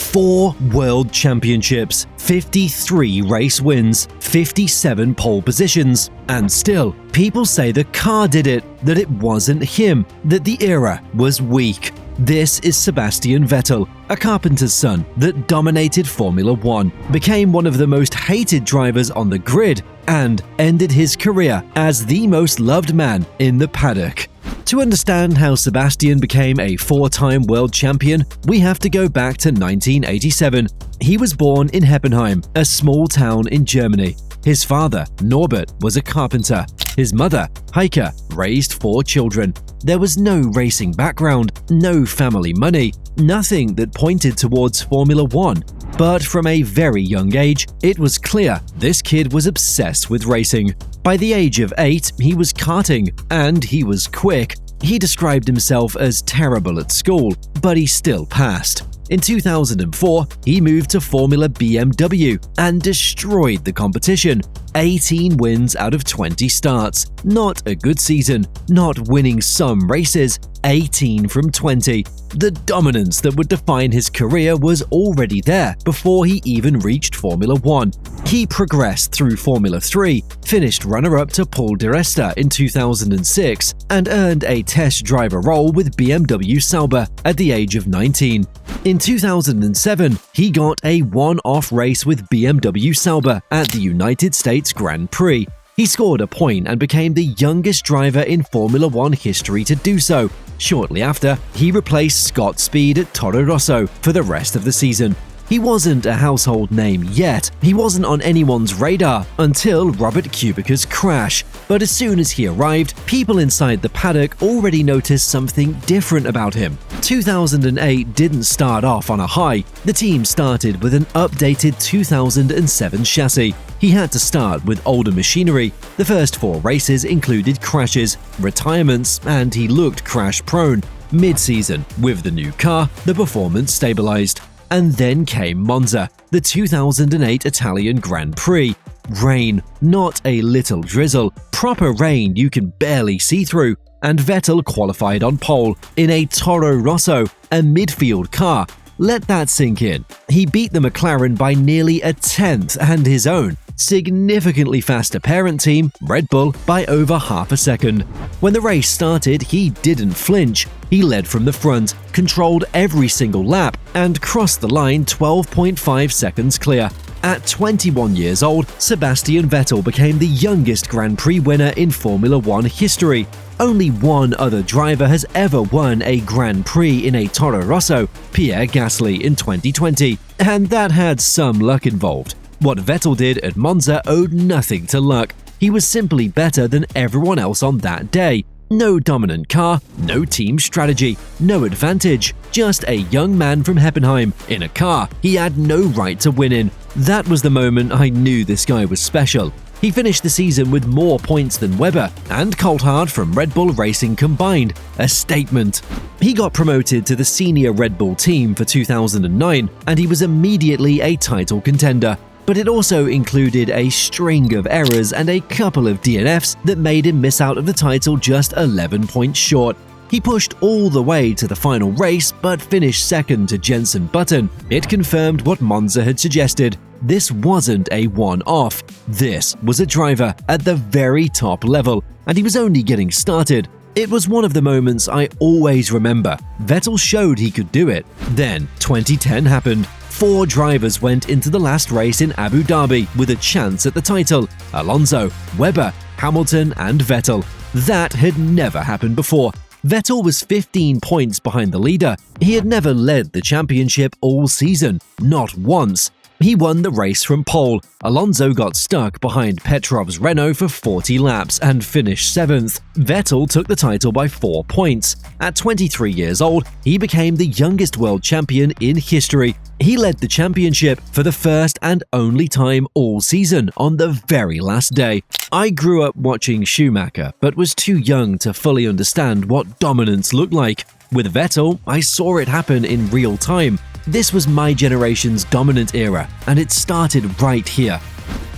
4 world championships, 53 race wins, 57 pole positions, and still, people say the car did it, that it wasn't him, that the era was weak. This is Sebastian Vettel, a carpenter's son that dominated Formula 1, became one of the most hated drivers on the grid, and ended his career as the most loved man in the paddock. To understand how Sebastian became a 4-time world champion, we have to go back to 1987. He was born in Heppenheim, a small town in Germany. His father, Norbert, was a carpenter. His mother, Heike, raised 4 children. There was no racing background, no family money, nothing that pointed towards Formula 1. But from a very young age, it was clear this kid was obsessed with racing. By the age of 8, he was karting, and he was quick. He described himself as terrible at school, but he still passed. In 2004, he moved to Formula BMW and destroyed the competition. 18 wins out of 20 starts. Not a good season, not winning some races, 18 from 20. The dominance that would define his career was already there before he even reached Formula 1. He progressed through Formula 3, finished runner-up to Paul di Resta in 2006, and earned a test driver role with BMW Sauber at the age of 19. In 2007, he got a one-off race with BMW Sauber at the United States Grand Prix. He scored a point and became the youngest driver in Formula 1 history to do so. Shortly after, he replaced Scott Speed at Toro Rosso for the rest of the season. He wasn't a household name yet. He wasn't on anyone's radar until Robert Kubica's crash. But as soon as he arrived, people inside the paddock already noticed something different about him. 2008 didn't start off on a high. The team started with an updated 2007 chassis. He had to start with older machinery. The first 4 races included crashes, retirements, and he looked crash-prone. Mid-season, with the new car, the performance stabilized. And then came Monza, the 2008 Italian Grand Prix. Rain, not a little drizzle, proper rain you can barely see through, and Vettel qualified on pole in a Toro Rosso, a midfield car. Let that sink in. He beat the McLaren by nearly a tenth and his own significantly faster parent team, Red Bull, by over half a second. When the race started, he didn't flinch. He led from the front, controlled every single lap, and crossed the line 12.5 seconds clear. At 21 years old, Sebastian Vettel became the youngest Grand Prix winner in Formula 1 history. Only one other driver has ever won a Grand Prix in a Toro Rosso, Pierre Gasly in 2020, and that had some luck involved. What Vettel did at Monza owed nothing to luck. He was simply better than everyone else on that day. No dominant car, no team strategy, no advantage, just a young man from Heppenheim in a car he had no right to win in. That was the moment I knew this guy was special. He finished the season with more points than Webber and Coulthard from Red Bull Racing combined, a statement. He got promoted to the senior Red Bull team for 2009, and he was immediately a title contender. But it also included a string of errors and a couple of DNFs that made him miss out of the title just 11 points short. He pushed all the way to the final race but finished second to Jenson Button. It confirmed what Monza had suggested. This wasn't a one-off. This was a driver at the very top level, and he was only getting started. It was one of the moments I always remember. Vettel showed he could do it. Then 2010 happened. 4 drivers went into the last race in Abu Dhabi with a chance at the title: Alonso, Webber, Hamilton, and Vettel. That had never happened before. Vettel was 15 points behind the leader. He had never led the championship all season, not once. He won the race from pole. Alonso got stuck behind Petrov's Renault for 40 laps and finished 7th. Vettel took the title by 4 points. At 23 years old, he became the youngest world champion in history. He led the championship for the first and only time all season on the very last day. I grew up watching Schumacher, but was too young to fully understand what dominance looked like. With Vettel, I saw it happen in real time. This was my generation's dominant era, and it started right here.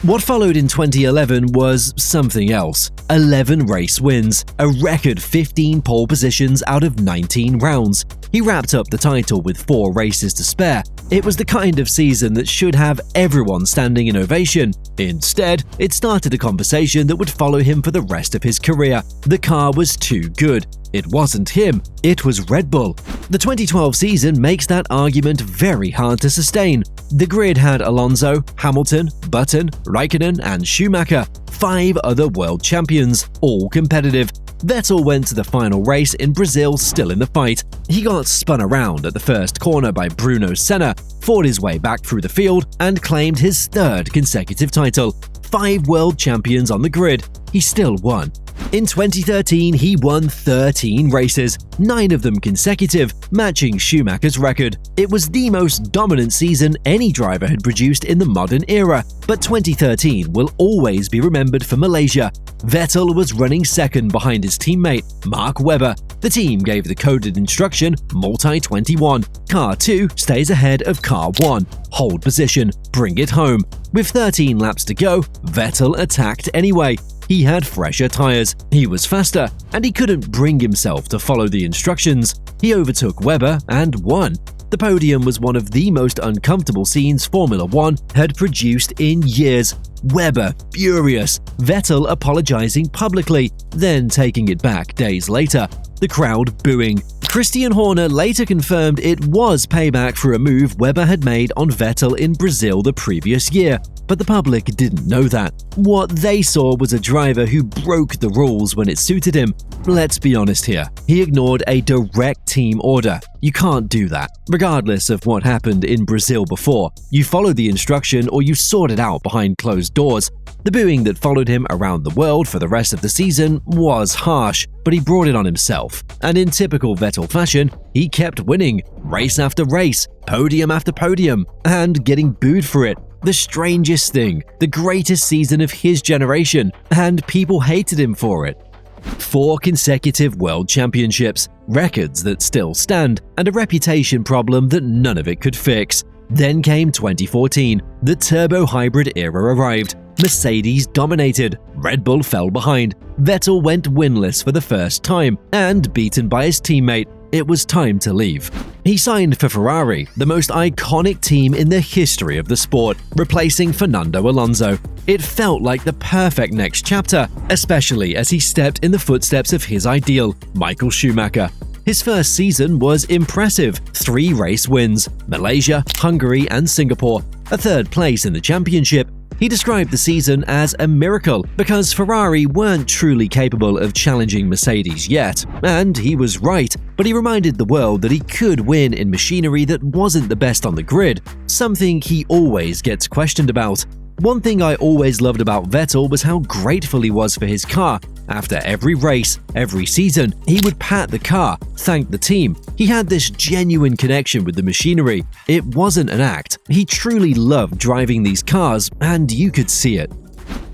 What followed in 2011 was something else. 11 race wins, a record 15 pole positions out of 19 rounds. He wrapped up the title with 4 races to spare. It was the kind of season that should have everyone standing in ovation. Instead, it started a conversation that would follow him for the rest of his career. The car was too good. It wasn't him, it was Red Bull. The 2012 season makes that argument very hard to sustain. The grid had Alonso, Hamilton, Button, Raikkonen, and Schumacher, 5 other world champions, all competitive. Vettel went to the final race in Brazil still in the fight. He got spun around at the first corner by Bruno Senna, fought his way back through the field, and claimed his 3rd consecutive title. 5 world champions on the grid, he still won. In 2013, he won 13 races, 9 of them consecutive, matching Schumacher's record. It was the most dominant season any driver had produced in the modern era, but 2013 will always be remembered for Malaysia. Vettel was running second behind his teammate, Mark Webber. The team gave the coded instruction Multi-21. Car 2 stays ahead of Car 1. Hold position, bring it home. With 13 laps to go, Vettel attacked anyway. He had fresher tires, he was faster, and he couldn't bring himself to follow the instructions. He overtook Webber and won. The podium was one of the most uncomfortable scenes Formula One had produced in years. Webber furious, Vettel apologizing publicly, then taking it back days later. The crowd booing. Christian Horner later confirmed it was payback for a move Webber had made on Vettel in Brazil the previous year, but the public didn't know that. What they saw was a driver who broke the rules when it suited him. Let's be honest here, he ignored a direct team order. You can't do that, regardless of what happened in Brazil before. You follow the instruction or you sort it out behind closed doors. The booing that followed him around the world for the rest of the season was harsh, but he brought it on himself. And in typical Vettel fashion, he kept winning, race after race, podium after podium, and getting booed for it. The strangest thing, the greatest season of his generation, and people hated him for it. 4 consecutive world championships, records that still stand, and a reputation problem that none of it could fix. Then came 2014, the turbo hybrid era arrived. Mercedes dominated, Red Bull fell behind. Vettel went winless for the first time, and beaten by his teammate. It was time to leave. He signed for Ferrari, the most iconic team in the history of the sport, replacing Fernando Alonso. It felt like the perfect next chapter, especially as he stepped in the footsteps of his ideal, Michael Schumacher. His first season was impressive, 3 race wins, Malaysia, Hungary, and Singapore, a 3rd place in the championship. He described the season as a miracle because Ferrari weren't truly capable of challenging Mercedes yet, and he was right, but he reminded the world that he could win in machinery that wasn't the best on the grid, something he always gets questioned about. One thing I always loved about Vettel was how grateful he was for his car. After every race, every season, he would pat the car, thank the team. He had this genuine connection with the machinery. It wasn't an act. He truly loved driving these cars, and you could see it.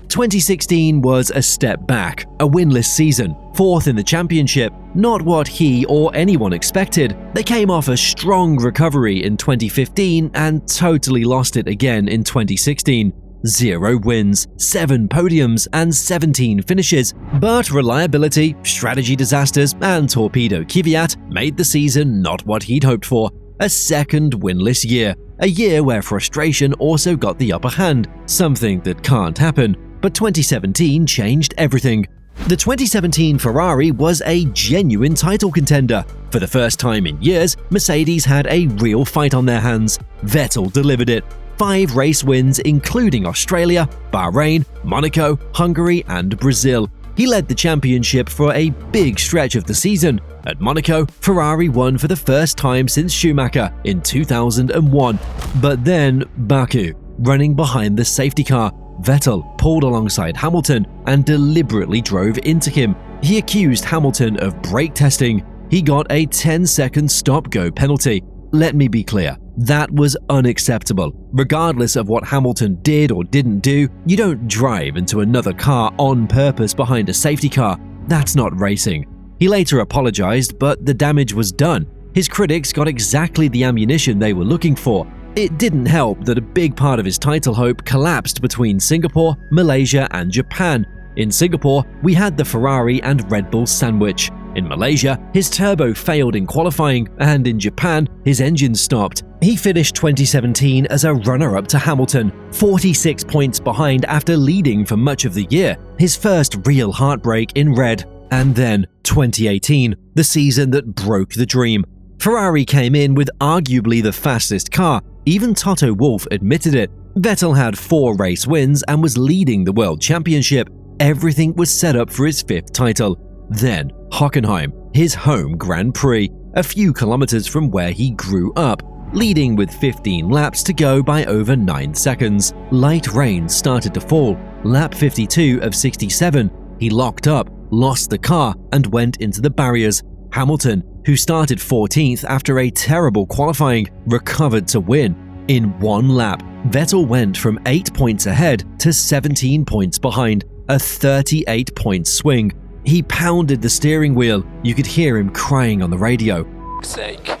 2016 was a step back, a winless season, 4th in the championship, not what he or anyone expected. They came off a strong recovery in 2015 and totally lost it again in 2016. 0 wins, 7 podiums, and 17 finishes, but reliability, strategy disasters, and torpedo Kvyat made the season not what he'd hoped for. A 2nd winless year, a year where frustration also got the upper hand, something that can't happen. But 2017 changed everything. The 2017 Ferrari was a genuine title contender. For the first time in years, Mercedes had a real fight on their hands. Vettel delivered it. 5 race wins including Australia, Bahrain, Monaco, Hungary, and Brazil. He led the championship for a big stretch of the season. At Monaco, Ferrari won for the first time since Schumacher in 2001. But then Baku, running behind the safety car, Vettel pulled alongside Hamilton and deliberately drove into him. He accused Hamilton of brake testing. He got a 10-second stop-go penalty. Let me be clear, that was unacceptable. Regardless of what Hamilton did or didn't do, you don't drive into another car on purpose behind a safety car. That's not racing. He later apologized, but the damage was done. His critics got exactly the ammunition they were looking for. It didn't help that a big part of his title hope collapsed between Singapore, Malaysia, and Japan. In Singapore, we had the Ferrari and Red Bull sandwich. In Malaysia, his turbo failed in qualifying, and in Japan, his engine stopped. He finished 2017 as a runner-up to Hamilton, 46 points behind after leading for much of the year, his first real heartbreak in red. And then 2018, the season that broke the dream. Ferrari came in with arguably the fastest car. Even Toto Wolff admitted it. Vettel had 4 race wins and was leading the World Championship. Everything was set up for his 5th title. Then Hockenheim, his home Grand Prix, a few kilometers from where he grew up, leading with 15 laps to go by over 9 seconds. Light rain started to fall. Lap 52 of 67, he locked up, lost the car, and went into the barriers. Hamilton, who started 14th after a terrible qualifying, recovered to win. In one lap, Vettel went from 8 points ahead to 17 points behind, a 38-point swing. He pounded the steering wheel. You could hear him crying on the radio. Sake.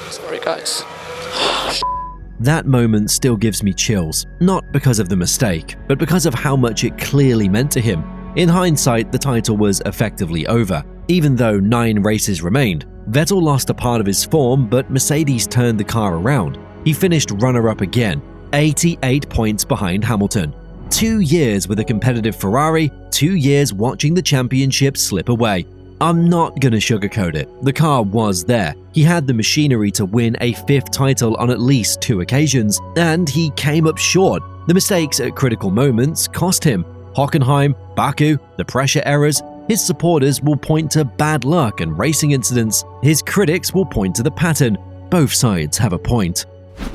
Sorry, guys. That moment still gives me chills, not because of the mistake, but because of how much it clearly meant to him. In hindsight, the title was effectively over. Even though 9 races remained, Vettel lost a part of his form, but Mercedes turned the car around. He finished runner-up again, 88 points behind Hamilton. 2 years with a competitive Ferrari, 2 years watching the championship slip away. I'm not gonna sugarcoat it. The car was there. He had the machinery to win a 5th title on at least 2 occasions, and he came up short. The mistakes at critical moments cost him. Hockenheim, Baku, the pressure errors. His supporters will point to bad luck and racing incidents. His critics will point to the pattern. Both sides have a point.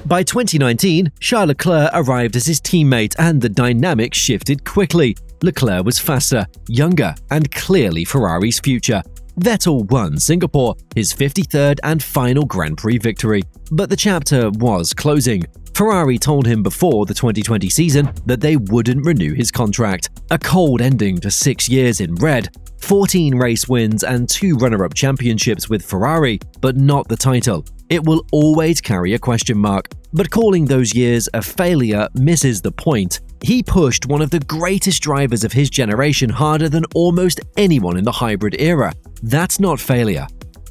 By 2019, Charles Leclerc arrived as his teammate and the dynamic shifted quickly. Leclerc was faster, younger, and clearly Ferrari's future. Vettel won Singapore, his 53rd and final Grand Prix victory. But the chapter was closing. Ferrari told him before the 2020 season that they wouldn't renew his contract. A cold ending to 6 years in red, 14 race wins and 2 runner-up championships with Ferrari, but not the title. It will always carry a question mark. But calling those years a failure misses the point. He pushed one of the greatest drivers of his generation harder than almost anyone in the hybrid era. That's not failure.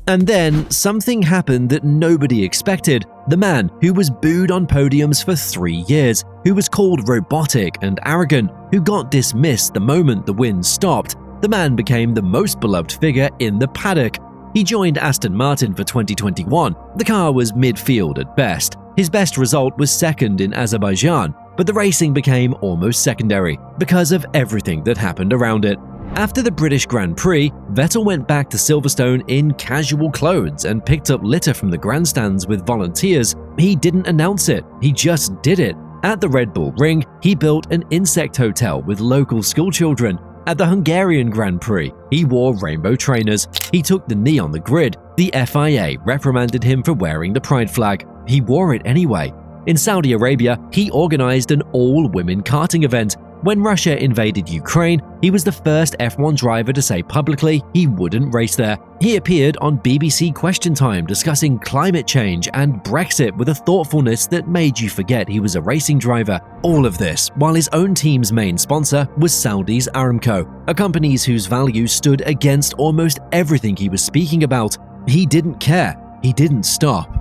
And then something happened that nobody expected. The man who was booed on podiums for 3 years, who was called robotic and arrogant, who got dismissed the moment the win stopped, the man became the most beloved figure in the paddock. He joined Aston Martin for 2021. The car was midfield at best. His best result was second in Azerbaijan, but the racing became almost secondary because of everything that happened around it. After the British Grand Prix, Vettel went back to Silverstone in casual clothes and picked up litter from the grandstands with volunteers. He didn't announce it, he just did it. At the Red Bull Ring, he built an insect hotel with local schoolchildren. At the Hungarian Grand Prix, he wore rainbow trainers. He took the knee on the grid. The FIA reprimanded him for wearing the pride flag. He wore it anyway. In Saudi Arabia, he organized an all-women karting event. When Russia invaded Ukraine, he was the first F1 driver to say publicly he wouldn't race there. He appeared on BBC Question Time discussing climate change and Brexit with a thoughtfulness that made you forget he was a racing driver. All of this while his own team's main sponsor was Saudi's Aramco, a company whose values stood against almost everything he was speaking about. He didn't care. He didn't stop.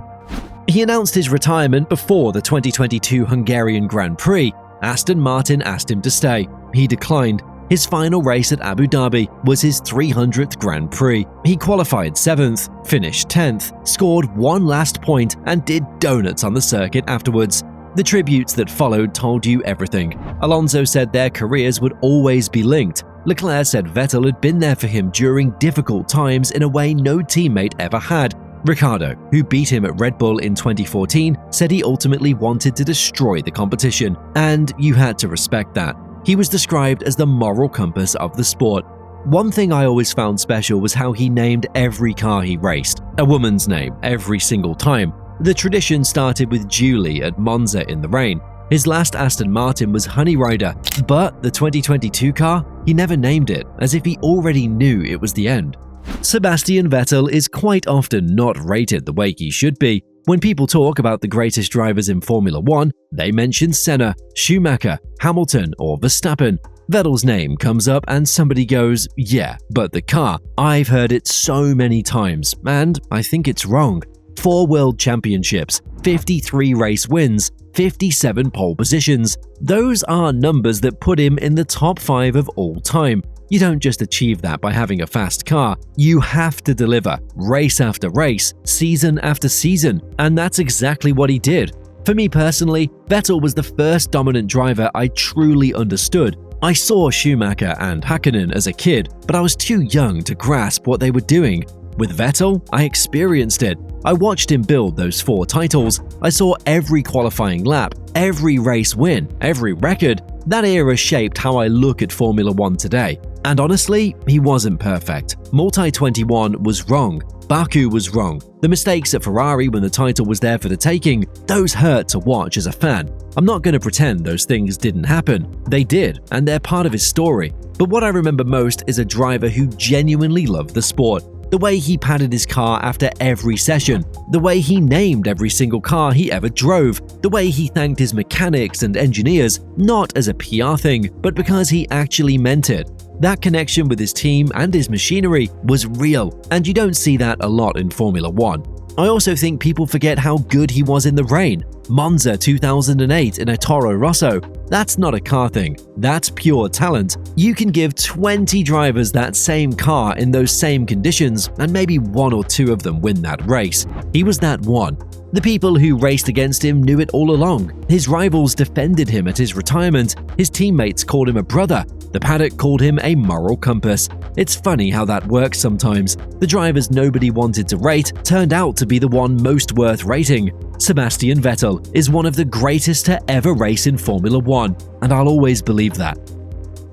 He announced his retirement before the 2022 Hungarian Grand Prix. Aston Martin asked him to stay. He declined. His final race at Abu Dhabi was his 300th Grand Prix. He qualified 7th, finished 10th, scored one last point, and did donuts on the circuit afterwards. The tributes that followed told you everything. Alonso said their careers would always be linked. Leclerc said Vettel had been there for him during difficult times in a way no teammate ever had. Ricciardo, who beat him at Red Bull in 2014, said he ultimately wanted to destroy the competition, and you had to respect that. He was described as the moral compass of the sport. One thing I always found special was how he named every car he raced, a woman's name every single time. The tradition started with Julie at Monza in the rain. His last Aston Martin was Honey Rider, but the 2022 car, he never named it, as if he already knew it was the end. Sebastian Vettel is quite often not rated the way he should be. When people talk about the greatest drivers in Formula 1, they mention Senna, Schumacher, Hamilton, or Verstappen. Vettel's name comes up and somebody goes, yeah, but the car. I've heard it so many times, and I think it's wrong. 4 world championships, 53 race wins, 57 pole positions. Those are numbers that put him in the top 5 of all time. You don't just achieve that by having a fast car, you have to deliver, race after race, season after season, and that's exactly what he did. For me personally, Vettel was the first dominant driver I truly understood. I saw Schumacher and Hakkinen as a kid, but I was too young to grasp what they were doing. With Vettel, I experienced it. I watched him build those 4 titles. I saw every qualifying lap, every race win, every record. That era shaped how I look at Formula 1 today. And honestly, he wasn't perfect. Multi-21 was wrong. Baku was wrong. The mistakes at Ferrari when the title was there for the taking, those hurt to watch as a fan. I'm not going to pretend those things didn't happen. They did, and they're part of his story. But what I remember most is a driver who genuinely loved the sport. The way he patted his car after every session, the way he named every single car he ever drove, the way he thanked his mechanics and engineers, not as a PR thing, but because he actually meant it. That connection with his team and his machinery was real, and you don't see that a lot in Formula 1. I also think people forget how good he was in the rain. Monza 2008 in a Toro Rosso. That's not a car thing, that's pure talent. You can give 20 drivers that same car in those same conditions, and maybe 1 or 2 of them win that race. He was that one. The people who raced against him knew it all along. His rivals defended him at his retirement. His teammates called him a brother. The paddock called him a moral compass. It's funny how that works sometimes. The drivers nobody wanted to rate turned out to be the one most worth rating. Sebastian Vettel is one of the greatest to ever race in Formula 1, and I'll always believe that.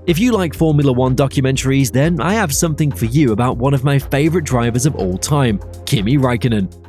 If you like Formula 1 documentaries, then I have something for you about one of my favorite drivers of all time, Kimi Räikkönen.